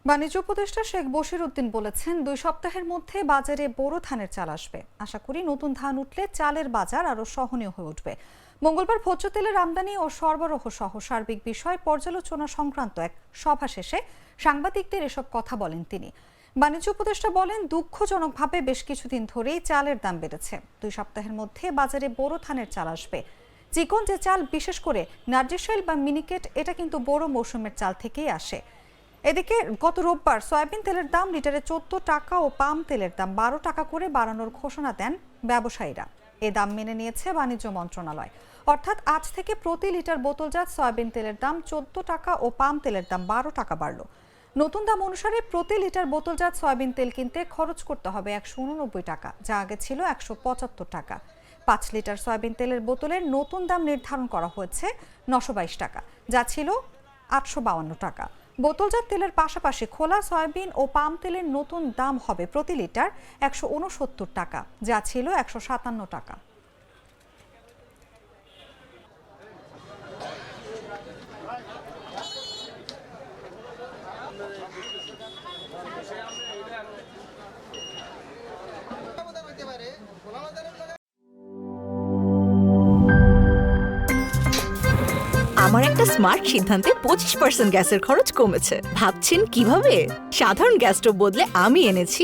বাণিজ্য উপদেষ্টা শেখ বশির উদ্দিন বলেছেন 2 সপ্তাহের মধ্যে বাজারে বোরো ধানের চাল আসবে। আশা করি নতুন ধান উঠলে চালের বাজার আরো সহনীয় হয়ে উঠবে। মঙ্গলবার ভোজ্য তেলের আমদানি ও সরবরাহ সহ সার্বিক বিষয় পর্যালোচনা সংক্রান্ত এক সভা শেষে সাংবাদিকদের এসব কথা বলেন তিনি। বাণিজ্য উপদেষ্টা বলেন, দুঃখজনকভাবে বেশ কিছুদিন ধরেই চালের দাম বেড়েছে। 2 সপ্তাহের মধ্যে বাজারে বোরো ধানের চাল আসবে। চিকন যে চাল, বিশেষ করে নার্জিশাইল বা মিনিকেট, এটা কিন্তু বোরো মৌসুমের চাল থেকেই আসে। এদিকে গত রোববার সয়াবিন তেলের দাম লিটারে 14 টাকা ও পাম তেলের দাম 12 টাকা করে বাড়ানোর ঘোষণা দেন ব্যবসায়ীরা। এ দাম মেনে নিয়েছে বাণিজ্য মন্ত্রণালয়। অর্থাৎ আজ থেকে প্রতি লিটার বোতলজাত সয়াবিন তেলের দাম 14 টাকা ও পাম তেলের দাম 12 টাকা বাড়ল। নতুন দাম অনুসারে প্রতি লিটার বোতলজাত সয়াবিন তেল কিনতে খরচ করতে হবে 189 টাকা, যা আগে ছিল 175 টাকা। 5 লিটার সয়াবিন তেলের বোতলের নতুন দাম নির্ধারণ করা হয়েছে 922 টাকা, যা ছিল 852 টাকা। বোতলজাত তেলের পাশাপাশি খোলা সয়াবিন ও পাম তেলের নতুন দাম হবে প্রতি লিটার 169 টাকা, যা ছিল 157 টাকা। আমার একটা স্মার্ট সিদ্ধান্তে 25% গ্যাসের খরচ কমেছে। ভাবছেন কিভাবে? সাধারণ গ্যাস স্টোভ বদলে আমি এনেছি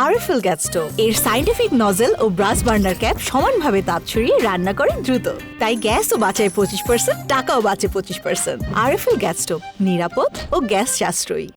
আরএফএল গ্যাস স্টোভ। এর সাইন্টিফিক নজেল ও ব্রাস বার্নার ক্যাপ সমানভাবে তাপ ছড়িয়ে রান্না করে দ্রুত। তাই গ্যাসও বাঁচায় 25%, টাকাও বাঁচে 25%। আরএফএল গ্যাস স্টোভ নিরাপদ ও গ্যাস সাশ্রয়ী।